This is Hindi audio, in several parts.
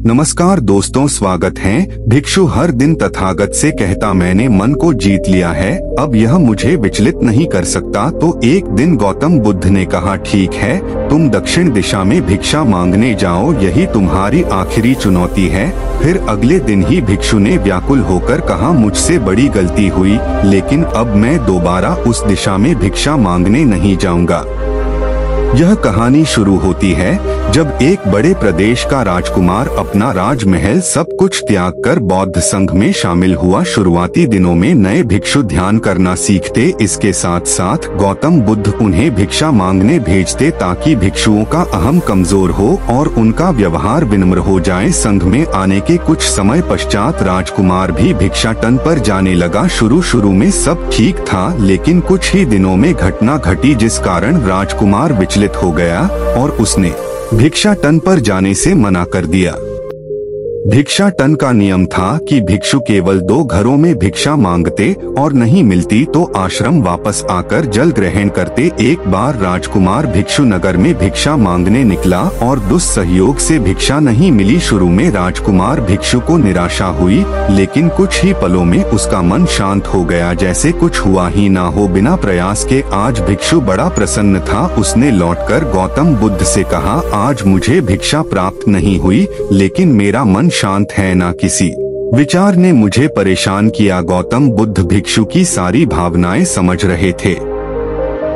नमस्कार दोस्तों, स्वागत है। भिक्षु हर दिन तथागत से कहता, मैंने मन को जीत लिया है, अब यह मुझे विचलित नहीं कर सकता। तो एक दिन गौतम बुद्ध ने कहा, ठीक है, तुम दक्षिण दिशा में भिक्षा मांगने जाओ, यही तुम्हारी आखिरी चुनौती है। फिर अगले दिन ही भिक्षु ने व्याकुल होकर कहा, मुझसे बड़ी गलती हुई, लेकिन अब मैं दोबारा उस दिशा में भिक्षा मांगने नहीं जाऊंगा। यह कहानी शुरू होती है जब एक बड़े प्रदेश का राजकुमार अपना राजमहल सब कुछ त्याग कर बौद्ध संघ में शामिल हुआ। शुरुआती दिनों में नए भिक्षु ध्यान करना सीखते, इसके साथ साथ गौतम बुद्ध उन्हें भिक्षा मांगने भेजते ताकि भिक्षुओं का अहम कमजोर हो और उनका व्यवहार विनम्र हो जाए। संघ में आने के कुछ समय पश्चात राजकुमार भी भिक्षाटन पर जाने लगा। शुरू में सब ठीक था, लेकिन कुछ ही दिनों में घटना घटी जिस कारण राजकुमार विचलित हो गया और उसने भिक्षाटन पर जाने से मना कर दिया। भिक्षाटन का नियम था कि भिक्षु केवल 2 घरों में भिक्षा मांगते और नहीं मिलती तो आश्रम वापस आकर जल ग्रहण करते। एक बार राजकुमार भिक्षु नगर में भिक्षा मांगने निकला और दुस्सहयोग से भिक्षा नहीं मिली। शुरू में राजकुमार भिक्षु को निराशा हुई, लेकिन कुछ ही पलों में उसका मन शांत हो गया, जैसे कुछ हुआ ही ना हो। बिना प्रयास के आज भिक्षु बड़ा प्रसन्न था। उसने लौटकर गौतम बुद्ध से कहा, आज मुझे भिक्षा प्राप्त नहीं हुई, लेकिन मेरा मन शांत है। ना किसी विचार ने मुझे परेशान किया। गौतम बुद्ध भिक्षु की सारी भावनाएं समझ रहे थे।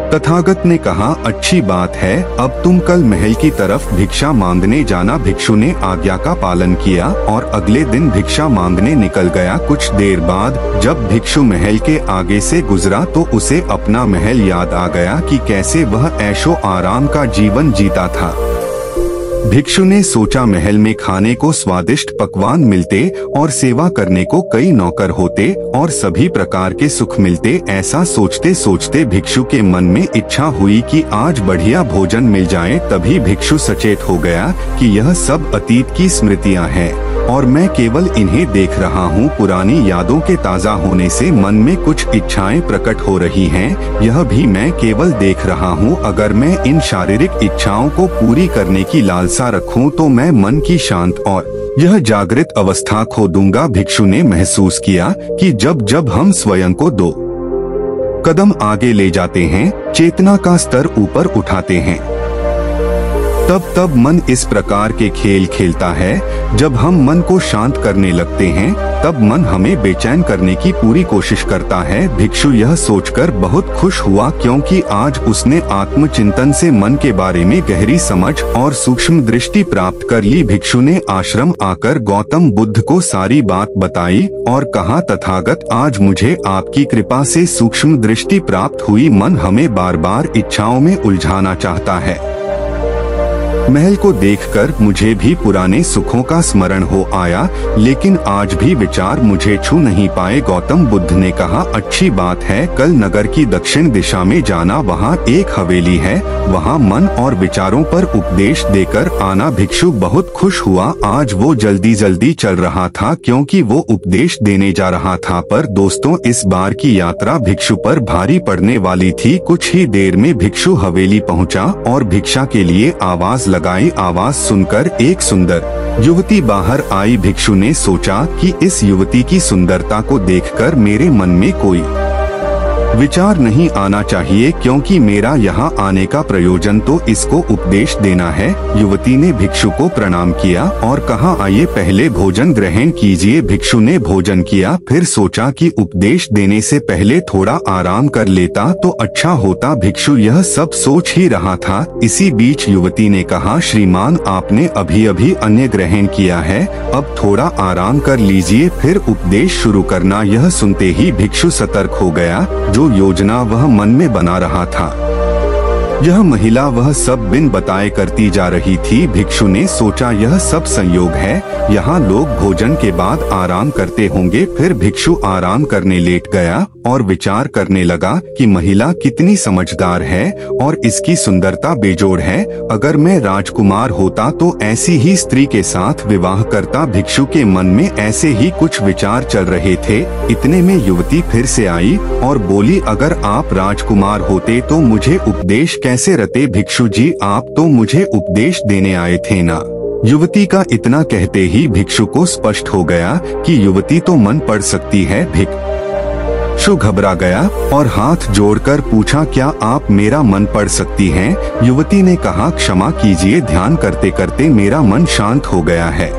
तथागत ने कहा, अच्छी बात है, अब तुम कल महल की तरफ भिक्षा मांगने जाना। भिक्षु ने आज्ञा का पालन किया और अगले दिन भिक्षा मांगने निकल गया। कुछ देर बाद जब भिक्षु महल के आगे से गुजरा तो उसे अपना महल याद आ गया कि कैसे वह ऐशो आराम का जीवन जीता था। भिक्षु ने सोचा, महल में खाने को स्वादिष्ट पकवान मिलते और सेवा करने को कई नौकर होते और सभी प्रकार के सुख मिलते। ऐसा सोचते सोचते भिक्षु के मन में इच्छा हुई कि आज बढ़िया भोजन मिल जाए। तभी भिक्षु सचेत हो गया कि यह सब अतीत की स्मृतियां हैं और मैं केवल इन्हें देख रहा हूँ। पुरानी यादों के ताजा होने से मन में कुछ इच्छाएं प्रकट हो रही हैं, यह भी मैं केवल देख रहा हूँ। अगर मैं इन शारीरिक इच्छाओं को पूरी करने की लालसा रखूं तो मैं मन की शांत और यह जागृत अवस्था खो दूंगा। भिक्षु ने महसूस किया कि जब हम स्वयं को 2 कदम आगे ले जाते हैं, चेतना का स्तर ऊपर उठाते हैं, तब मन इस प्रकार के खेल खेलता है। जब हम मन को शांत करने लगते हैं तब मन हमें बेचैन करने की पूरी कोशिश करता है। भिक्षु यह सोचकर बहुत खुश हुआ क्योंकि आज उसने आत्मचिंतन से मन के बारे में गहरी समझ और सूक्ष्म दृष्टि प्राप्त कर ली। भिक्षु ने आश्रम आकर गौतम बुद्ध को सारी बात बताई और कहा, तथागत, आज मुझे आपकी कृपा से सूक्ष्म दृष्टि प्राप्त हुई। मन हमें बार बार इच्छाओं में उलझाना चाहता है। महल को देखकर मुझे भी पुराने सुखों का स्मरण हो आया, लेकिन आज भी विचार मुझे छू नहीं पाए। गौतम बुद्ध ने कहा, अच्छी बात है, कल नगर की दक्षिण दिशा में जाना, वहाँ एक हवेली है, वहाँ मन और विचारों पर उपदेश देकर आना। भिक्षु बहुत खुश हुआ। आज वो जल्दी चल रहा था क्योंकि वो उपदेश देने जा रहा था। पर दोस्तों, इस बार की यात्रा भिक्षु पर भारी पड़ने वाली थी। कुछ ही देर में भिक्षु हवेली पहुँचा और भिक्षा के लिए आवाज लगाई। आवाज सुनकर एक सुंदर युवती बाहर आई। भिक्षु ने सोचा कि इस युवती की सुंदरता को देखकर मेरे मन में कोई विचार नहीं आना चाहिए, क्योंकि मेरा यहाँ आने का प्रयोजन तो इसको उपदेश देना है। युवती ने भिक्षु को प्रणाम किया और कहा, आइए पहले भोजन ग्रहण कीजिए। भिक्षु ने भोजन किया, फिर सोचा कि उपदेश देने से पहले थोड़ा आराम कर लेता तो अच्छा होता। भिक्षु यह सब सोच ही रहा था। इसी बीच युवती ने कहा, श्रीमान, आपने अभी अन्न ग्रहण किया है, अब थोड़ा आराम कर लीजिए, फिर उपदेश शुरू करना। यह सुनते ही भिक्षु सतर्क हो गया। जो योजना वह मन में बना रहा था, यह महिला वह सब बिन बताए करती जा रही थी। भिक्षु ने सोचा, यह सब संयोग है, यहाँ लोग भोजन के बाद आराम करते होंगे। फिर भिक्षु आराम करने लेट गया और विचार करने लगा कि महिला कितनी समझदार है और इसकी सुंदरता बेजोड़ है। अगर मैं राजकुमार होता तो ऐसी ही स्त्री के साथ विवाह करता। भिक्षु के मन में ऐसे ही कुछ विचार चल रहे थे। इतने में युवती फिर से आई और बोली, अगर आप राजकुमार होते तो मुझे उपदेश कैसे रते? भिक्षु जी, आप तो मुझे उपदेश देने आए थे ना। युवती का इतना कहते ही भिक्षु को स्पष्ट हो गया कि युवती तो मन पढ़ सकती है। भिक्षु घबरा गया और हाथ जोड़कर पूछा, क्या आप मेरा मन पढ़ सकती हैं? युवती ने कहा, क्षमा कीजिए, ध्यान करते करते मेरा मन शांत हो गया है,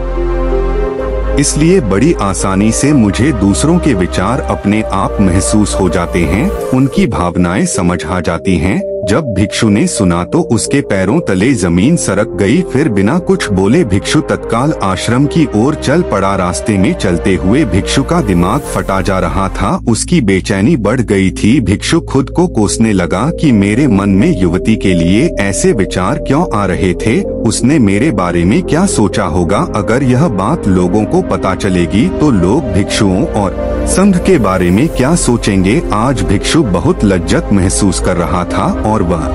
इसलिए बड़ी आसानी से मुझे दूसरों के विचार अपने आप महसूस हो जाते हैं, उनकी भावनाएं समझ आ जाती हैं। जब भिक्षु ने सुना तो उसके पैरों तले जमीन सरक गई। फिर बिना कुछ बोले भिक्षु तत्काल आश्रम की ओर चल पड़ा। रास्ते में चलते हुए भिक्षु का दिमाग फटा जा रहा था, उसकी बेचैनी बढ़ गई थी। भिक्षु खुद को कोसने लगा कि मेरे मन में युवती के लिए ऐसे विचार क्यों आ रहे थे, उसने मेरे बारे में क्या सोचा होगा। अगर यह बात लोगों को पता चलेगी तो लोग भिक्षुओं और संघ के बारे में क्या सोचेंगे। आज भिक्षु बहुत लज्जत महसूस कर रहा था और वह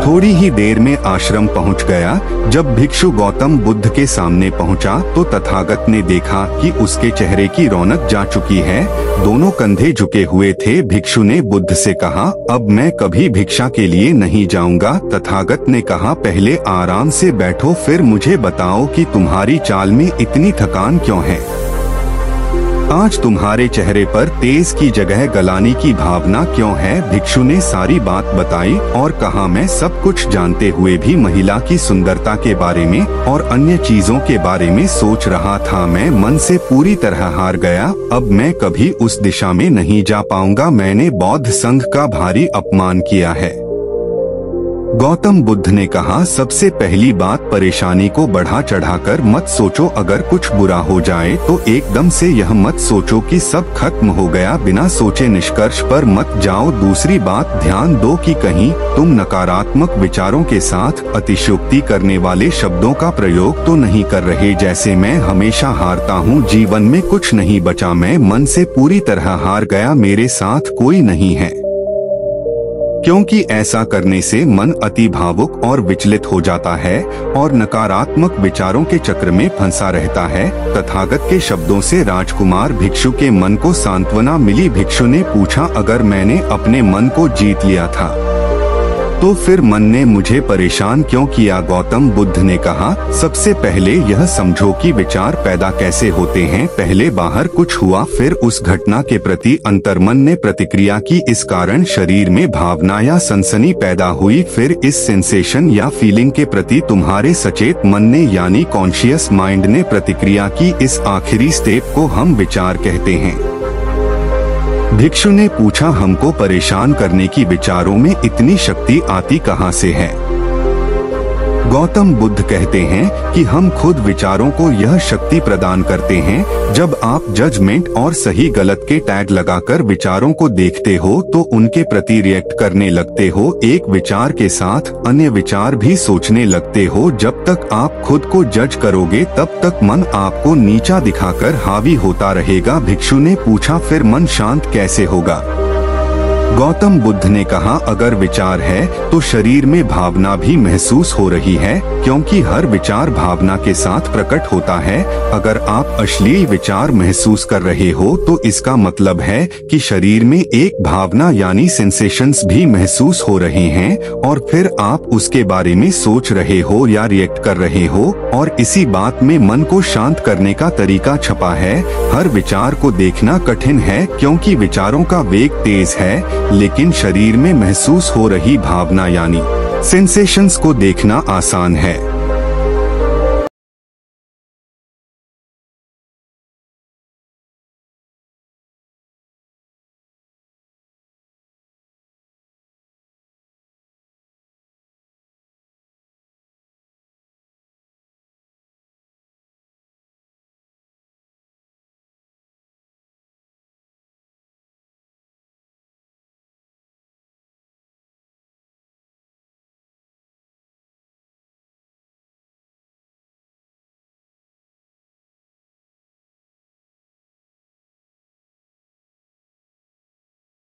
थोड़ी ही देर में आश्रम पहुंच गया। जब भिक्षु गौतम बुद्ध के सामने पहुंचा तो तथागत ने देखा कि उसके चेहरे की रौनक जा चुकी है, दोनों कंधे झुके हुए थे। भिक्षु ने बुद्ध से कहा, अब मैं कभी भिक्षा के लिए नहीं जाऊंगा। तथागत ने कहा, पहले आराम से बैठो, फिर मुझे बताओ कि तुम्हारी चाल में इतनी थकान क्यों है। आज तुम्हारे चेहरे पर तेज की जगह गलानी की भावना क्यों है। भिक्षु ने सारी बात बताई और कहा, मैं सब कुछ जानते हुए भी महिला की सुंदरता के बारे में और अन्य चीजों के बारे में सोच रहा था। मैं मन से पूरी तरह हार गया, अब मैं कभी उस दिशा में नहीं जा पाऊंगा। मैंने बौद्ध संघ का भारी अपमान किया है। गौतम बुद्ध ने कहा, सबसे पहली बात, परेशानी को बढ़ा चढ़ाकर मत सोचो। अगर कुछ बुरा हो जाए तो एकदम से यह मत सोचो कि सब खत्म हो गया। बिना सोचे निष्कर्ष पर मत जाओ। दूसरी बात, ध्यान दो कि कहीं तुम नकारात्मक विचारों के साथ अतिशयोक्ति करने वाले शब्दों का प्रयोग तो नहीं कर रहे, जैसे मैं हमेशा हारता हूँ, जीवन में कुछ नहीं बचा, मैं मन से पूरी तरह हार गया, मेरे साथ कोई नहीं है। क्योंकि ऐसा करने से मन अति भावुक और विचलित हो जाता है और नकारात्मक विचारों के चक्र में फंसा रहता है। तथागत के शब्दों से राजकुमार भिक्षु के मन को सांत्वना मिली। भिक्षु ने पूछा, अगर मैंने अपने मन को जीत लिया था तो फिर मन ने मुझे परेशान क्यों किया। गौतम बुद्ध ने कहा, सबसे पहले यह समझो कि विचार पैदा कैसे होते हैं। पहले बाहर कुछ हुआ, फिर उस घटना के प्रति अंतर्मन ने प्रतिक्रिया की, इस कारण शरीर में भावना या सनसनी पैदा हुई। फिर इस सेंसेशन या फीलिंग के प्रति तुम्हारे सचेत मन ने यानी कॉन्शियस माइंड ने प्रतिक्रिया की। इस आखिरी स्टेप को हम विचार कहते हैं। भिक्षु ने पूछा, हमको परेशान करने की विचारों में इतनी शक्ति आती कहाँ से है। गौतम बुद्ध कहते हैं कि हम खुद विचारों को यह शक्ति प्रदान करते हैं। जब आप जजमेंट और सही गलत के टैग लगाकर विचारों को देखते हो तो उनके प्रति रिएक्ट करने लगते हो। एक विचार के साथ अन्य विचार भी सोचने लगते हो। जब तक आप खुद को जज करोगे तब तक मन आपको नीचा दिखाकर हावी होता रहेगा। भिक्षु ने पूछा, फिर मन शांत कैसे होगा। गौतम बुद्ध ने कहा, अगर विचार है तो शरीर में भावना भी महसूस हो रही है, क्योंकि हर विचार भावना के साथ प्रकट होता है। अगर आप अश्लील विचार महसूस कर रहे हो तो इसका मतलब है कि शरीर में एक भावना यानी सेंसेशंस भी महसूस हो रहे हैं और फिर आप उसके बारे में सोच रहे हो या रिएक्ट कर रहे हो। और इसी बात में मन को शांत करने का तरीका छपा है। हर विचार को देखना कठिन है क्योंकि विचारों का वेग तेज है, लेकिन शरीर में महसूस हो रही भावना यानी सेंसेशंस को देखना आसान है।